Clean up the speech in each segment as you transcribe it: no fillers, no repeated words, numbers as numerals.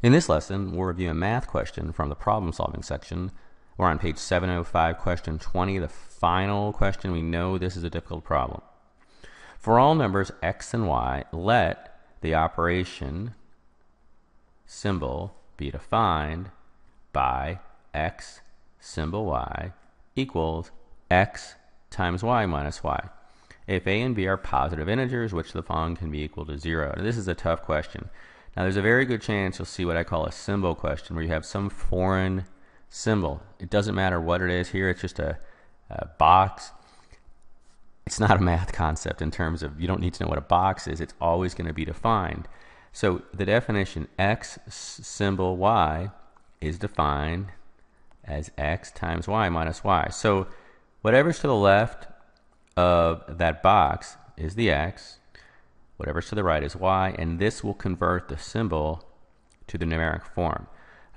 In this lesson, we'll review a math question from the problem-solving section. We're on page 705, question 20, the final question. We know this is a difficult problem. For all numbers x and y, let the operation symbol be defined by x symbol y equals x times y minus y. If a and b are positive integers, which of the following can be equal to 0? Now, this is a tough question. Now, there's a very good chance you'll see what I call a symbol question, where you have some foreign symbol. It doesn't matter what it is here. It's just a box. It's not a math concept in terms of you don't need to know what a box is. It's always going to be defined. So the definition x symbol y is defined as x times y minus y. So whatever's to the left of that box is the x. Whatever's to the right is y, and this will convert the symbol to the numeric form.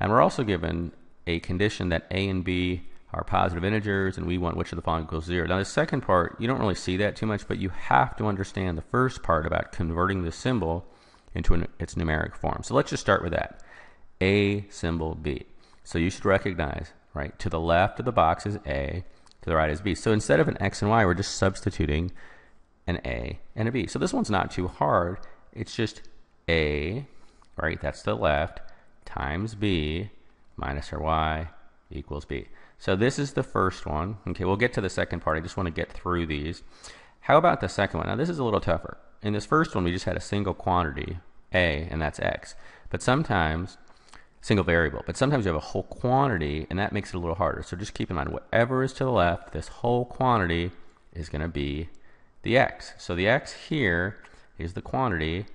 And we're also given a condition that a and b are positive integers, and we want which of the following equals 0. Now, the second part, you don't really see that too much, but you have to understand the first part about converting the symbol into its numeric form. So let's just start with that. A symbol b. So you should recognize, right, to the left of the box is a, to the right is b. So instead of an x and y, we're just substituting an a and a b. So this one's not too hard. It's just a, right, that's to the left, times b minus our y equals b. So this is the first one. Okay, we'll get to the second part. I just want to get through these. How about the second one? Now, this is a little tougher. In this first one, we just had a single quantity, a, and that's x. But sometimes, single variable, but sometimes you have a whole quantity, and that makes it a little harder. So just keep in mind, whatever is to the left, this whole quantity is going to be the x. So the x here is the quantity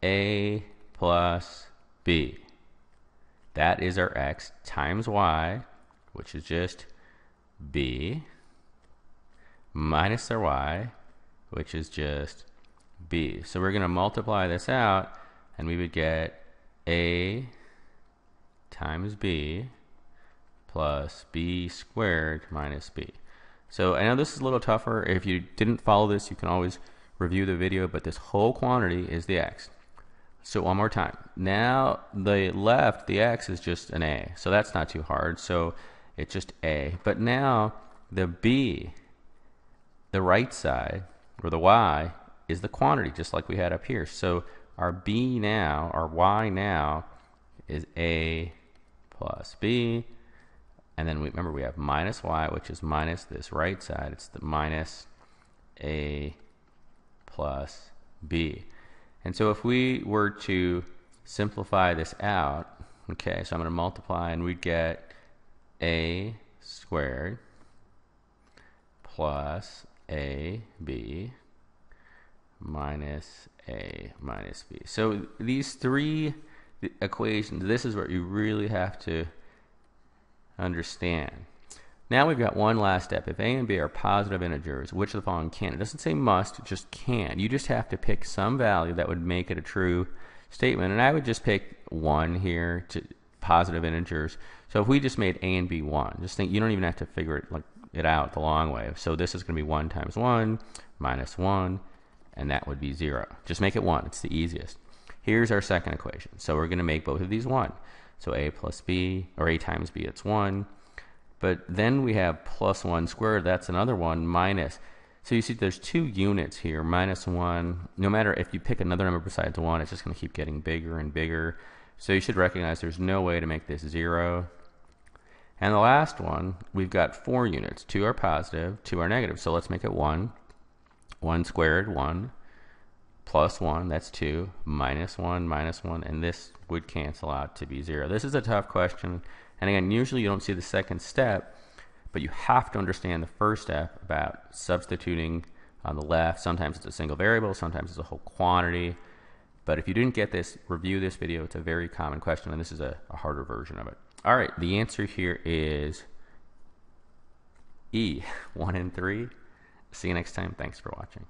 a plus b. That is our x times y, which is just b, minus our y, which is just b. So we're going to multiply this out, and we would get a times b plus b squared minus b. So I know this is a little tougher. If you didn't follow this, you can always review the video, but this whole quantity is the x. So one more time. Now the left, the x is just an a, so that's not too hard. So it's just a. But now the b, the right side, or the y, is the quantity, just like we had up here. So our b now, our y now, is a plus b. And then remember, we have minus y, which is minus this right side. It's the minus a plus b. And so if we were to simplify this out, okay, so I'm going to multiply, and we'd get a squared plus ab minus a minus b. So these three equations, this is what you really have to understand. Now we've got one last step. If a and b are positive integers, which of the following can? It doesn't say must, it just can. You just have to pick some value that would make it a true statement. And I would just pick 1 here, to positive integers. So if we just made a and b 1, just think, you don't even have to figure it out the long way. So this is going to be 1 times 1 minus 1, and that would be 0. Just make it 1. It's the easiest. Here's our second equation. So we're going to make both of these 1. So a plus b, or a times b, it's 1. But then we have plus 1 squared, that's another 1, minus. So you see there's 2 units here, minus 1. No matter if you pick another number besides 1, it's just going to keep getting bigger and bigger. So you should recognize there's no way to make this 0. And the last one, we've got 4 units. 2 are positive, 2 are negative. So let's make it 1. 1 squared, 1. Plus 1, that's 2. Minus 1, and this would cancel out to be 0. This is a tough question. And again, usually you don't see the second step, but you have to understand the first step about substituting on the left. Sometimes it's a single variable, sometimes it's a whole quantity. But if you didn't get this, review this video. It's a very common question, and this is a harder version of it. All right, the answer here is E, 1 and 3. See you next time. Thanks for watching.